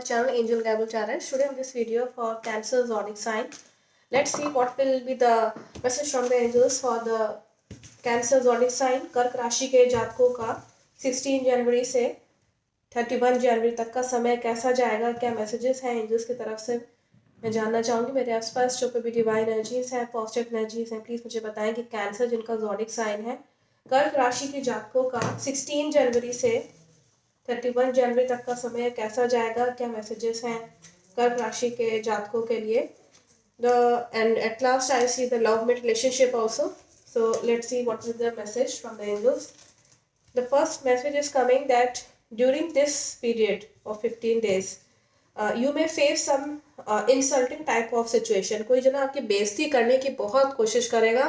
channel Angel Gabriel Charan. Today in this video for Cancer zodiac sign, let's see what will be the message from the angels for the Cancer zodiac sign. कर्क राशि के जातकों का 16 जनवरी से 31 जनवरी तक का समय कैसा जाएगा, क्या मैसेजेस हैं एंजल्स की तरफ से, मैं जानना चाहूँगी। मेरे आसपास जो भी डिवाइन एनर्जीज हैं, पॉजिटिव एनर्जीज हैं, प्लीज़ मुझे बताएं कि कैंसर जिनका जॉडिक साइन है, कर्क राशि के जातकों का 16 जनवरी से 31 जनवरी तक का समय कैसा जाएगा, क्या मैसेजेस हैं कर्क राशि के जातकों के लिए। And at last I see the love mate relationship also. So let's see what is the message from the angels. The first message is coming that during this period of 15 days, you may face some insulting type of situation. कोई जना आपकी बेइज्जती करने की बहुत कोशिश करेगा,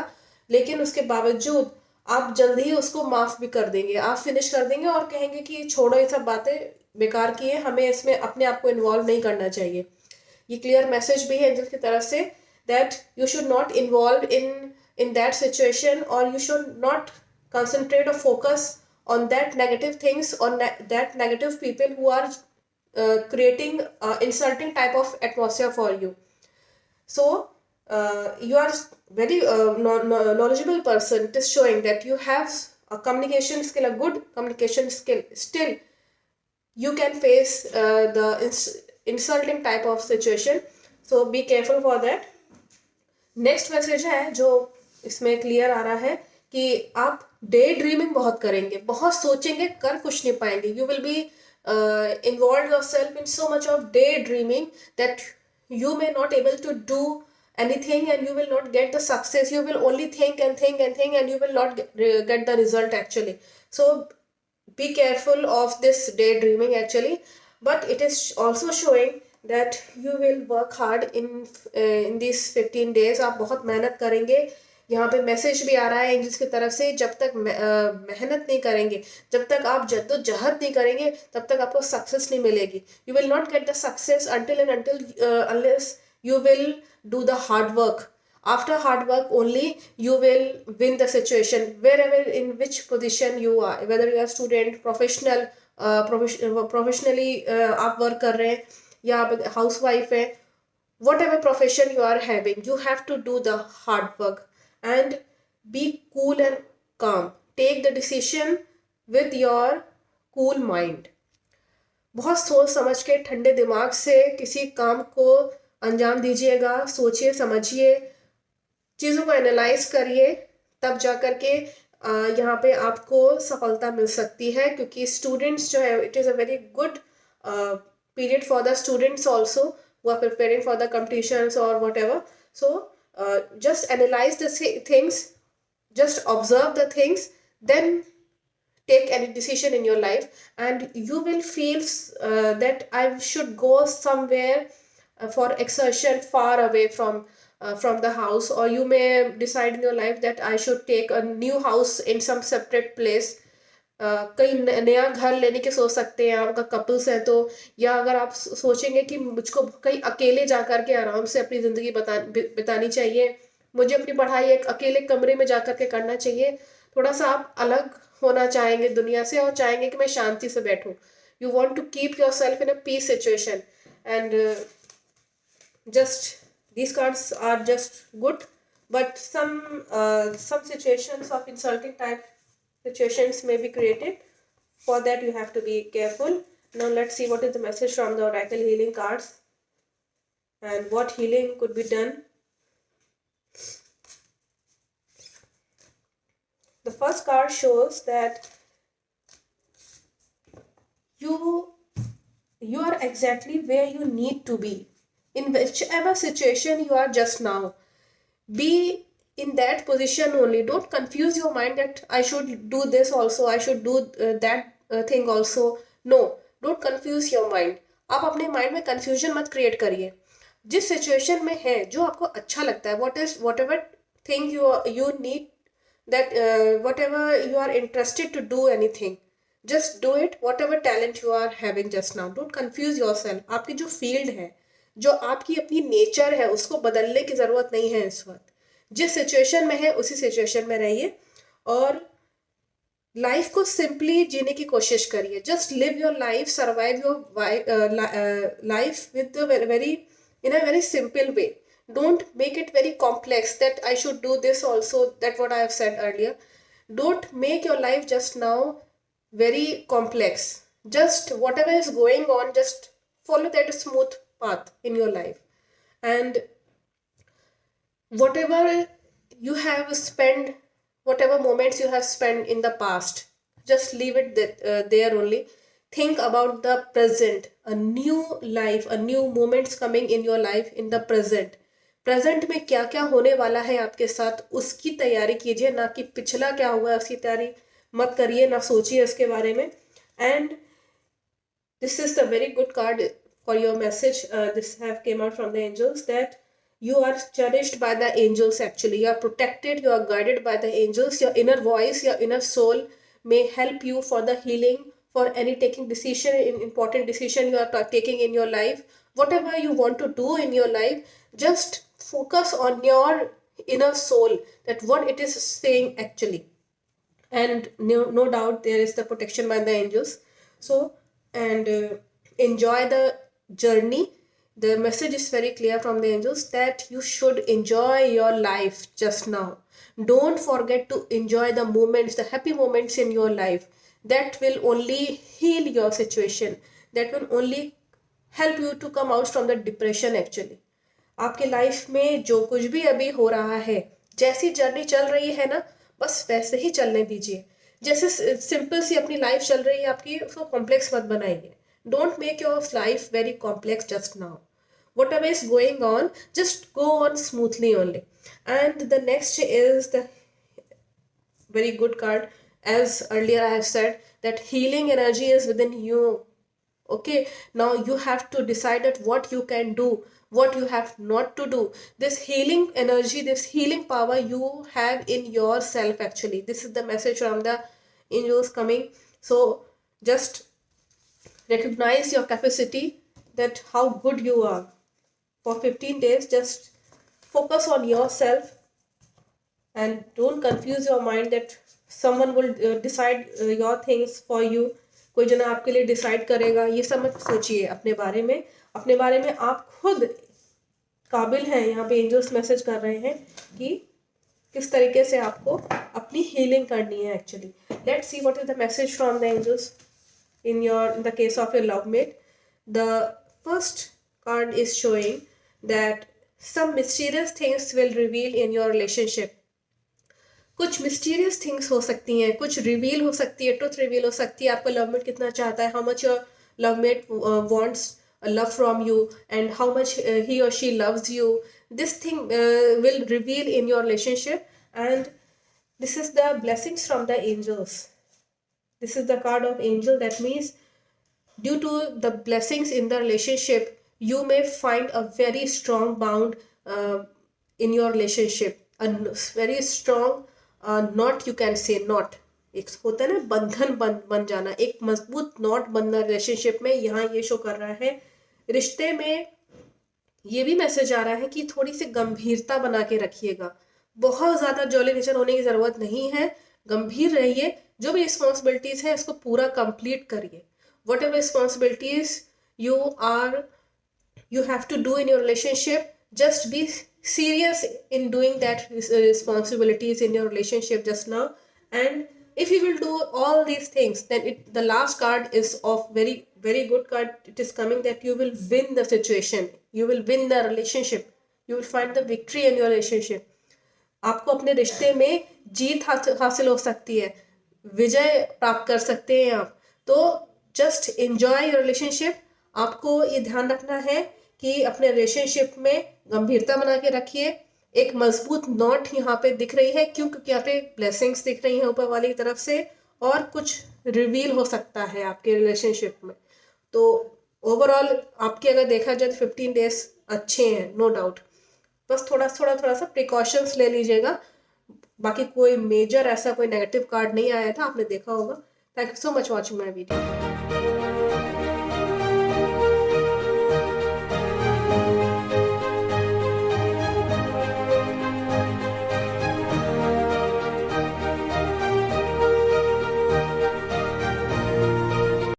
लेकिन उसके बावजूद आप जल्द ही उसको माफ भी कर देंगे, आप फिनिश कर देंगे और कहेंगे कि छोड़ो ये सब बातें बेकार की है, हमें इसमें अपने आप को इन्वॉल्व नहीं करना चाहिए। ये क्लियर मैसेज भी है एंजल की तरफ से that you should not involve in that situation और you should not concentrate or focus on that negative things, on that negative people who are creating insulting type of atmosphere for you. So you are very knowledgeable person. It is showing that you have a communication skill, a good communication skill. Still you can face the insulting type of situation, so be careful for that. Next message है जो इसमें clear आ रहा है कि आप day dreaming बहुत करेंगे, बहुत सोचेंगे, कर कुछ नहीं पाएंगे। You will be involve yourself in so much of day dreaming that you may not able to do anything and you will not get the success. You will only think and think and think and you will not get the result actually. So be careful of this daydreaming actually. But it is also showing that you will work hard in these 15 days. आप बहुत मेहनत करेंगे। यहाँ पे message भी आ रहा है angels की तरफ से, जब तक मेहनत नहीं करेंगे, जब तक आप जद्दोजहद नहीं करेंगे, तब तक आपको सक्सेस नहीं मिलेगी। You will not get the success unless you will do the hard work. After hard work only you will win the situation, wherever in which position you are, whether you are student, professional, professionally आप work कर रहे हैं या आप house wife है, whatever profession you are having, you have to do the hard work and be cool and calm. Take the decision with your cool mind. बहुत सोच समझ के ठंडे दिमाग से किसी काम को अंजाम दीजिएगा। सोचिए, समझिए, चीज़ों को एनालाइज करिए, तब जा कर के यहाँ पे आपको सफलता मिल सकती है। क्योंकि स्टूडेंट्स जो है, it is a very good period for the students also who are preparing for the competitions or whatever. So just analyze the things, just observe the things, then take any decision in your life and you will feel that I should go somewhere for excursion far away from the house, or you may decide in your life that I should take a new house in some separate place. कहीं नया घर लेने के सोच सकते हैं आपका couples है तो, या अगर आप सोचेंगे कि मुझको कहीं अकेले जा कर के आराम से अपनी ज़िंदगी बितानी चाहिए, मुझे अपनी पढ़ाई एक अकेले कमरे में जा कर के करना चाहिए, थोड़ा सा आप अलग होना चाहेंगे दुनिया से और चाहेंगे कि मैं शांति से बैठूं। You want to keep yourself in a peace situation and just these cards are just good, but some situations of insulting type situations may be created. For that you have to be careful. Now let's see what is the message from the oracle healing cards and what healing could be done. The first card shows that you are exactly where you need to be in whichever situation you are just now. Be in that position only. Don't confuse your mind that I should do this also, I should do that thing also. No, don't confuse your mind. आप अपने mind में confusion मत create करिए। जिस situation में है, जो आपको अच्छा लगता है, whatever thing you need, that whatever you are interested to do anything, just do it. Whatever talent you are having just now, don't confuse yourself. आपकी जो फील्ड है, जो आपकी अपनी नेचर है, उसको बदलने की ज़रूरत नहीं है। इस वक्त जिस सिचुएशन में है उसी सिचुएशन में रहिए और लाइफ को सिंपली जीने की कोशिश करिए. Just live your life, survive your life with very in a very simple way. Don't make it very complex that I should do this also, that what I have said earlier. Don't make your life just now very complex. Just whatever is going on, just follow that smooth path in your life. And whatever you have spent, whatever moments you have spent in the past, just leave it there only. Think about the present, a new life, a new moments coming in your life in the present. Present में क्या क्या होने वाला है आपके साथ, उसकी तैयारी कीजिए, ना कि पिछला क्या हुआ है उसकी तैयारी मत करिए, ना सोचिए उसके बारे में. And this is the very good card for your message. This have came out from the angels that you are cherished by the angels. Actually, you are protected, you are guided by the angels. Your inner voice, your inner soul may help you for the healing, for any taking decision, in important decision you are taking in your life. Whatever you want to do in your life, just focus on your inner soul, that what it is saying actually. And no doubt there is the protection by the angels. So, and enjoy the journey. The message is very clear from the angels that you should enjoy your life just now. Don't forget to enjoy the moments, the happy moments in your life. That will only heal your situation. That will only help you to come out from the depression actually. आपके life में जो कुछ भी अभी हो रहा है, जैसी जर्नी चल रही है ना, बस वैसे ही चलने दीजिए. जैसे सिंपल सी अपनी लाइफ चल रही है आपकी, उसको कॉम्प्लेक्स मत बनाइए. Don't make your life very complex just now. Whatever is going on, just go on smoothly only. And the next is the very good card. As earlier I have said, that healing energy is within you. Okay, now you have to decide that what you can do, what you have not to do. This healing energy, this healing power you have in yourself actually. This is the message from the angels coming. So just recognize your capacity, that how good you are. For 15 days just focus on yourself and don't confuse your mind that someone will decide your things for you. कोई जना आपके लिए decide करेगा, ये सब मत सोचिए. अपने बारे में, अपने बारे में आप खुद काबिल हैं. यहाँ पे एंजल्स मैसेज कर रहे हैं कि किस तरीके से आपको अपनी हीलिंग करनी है actually. Let's see what is the message from the angels in the case of your love mate. The first card is showing that some mysterious things will reveal in your relationship. कुछ mysterious things हो सकती हैं, कुछ reveal हो सकती है, truth reveal हो सकती है. आपका लवमेट कितना चाहता है, how much your love mate wants love from you and how much he और she loves you. This thing will reveal in your relationship. And this is the blessings from the angels. This is the card of angel. That means due to the blessings in the relationship, you may find a very strong bond in your relationship. A very strong knot, you can say knot. एक होता है ना बंधन बन जाना, एक मजबूत not बनना रिलेशनशिप में. यहाँ ये शो कर रहा है. रिश्ते में ये भी मैसेज आ रहा है कि थोड़ी सी गंभीरता बना के रखिएगा. बहुत ज़्यादा जॉली नेचर होने की ज़रूरत नहीं है. गंभीर रहिए. जो भी रिस्पॉन्सिबिलिटीज है उसको पूरा कंप्लीट करिए. What ever responsibilities you have to do in your relationship, just be serious in doing that responsibilities in your relationship just now. And if you will do all these things, then the last card is of very very good card. It is coming that you will win the situation, you will win the relationship, you will find the victory in your relationship. आपको अपने रिश्ते में जीत हासिल हो सकती है, विजय प्राप्त कर सकते हैं आप. तो जस्ट एंजॉय योर रिलेशनशिप. आपको ये ध्यान रखना है कि अपने रिलेशनशिप में गंभीरता बना के रखिए. एक मजबूत नॉट यहाँ पे दिख रही है, क्योंकि यहाँ पे ब्लेसिंग्स दिख रही हैं ऊपर वाली की तरफ से, और कुछ रिवील हो सकता है आपके रिलेशनशिप में. तो ओवरऑल आपके अगर देखा जाए तो 15 डेज अच्छे हैं, नो डाउट. बस थोड़ा सा प्रिकॉशंस ले लीजिएगा. बाकी कोई मेजर ऐसा कोई नेगेटिव कार्ड नहीं आया था, आपने देखा होगा. Thank you so much watching my video.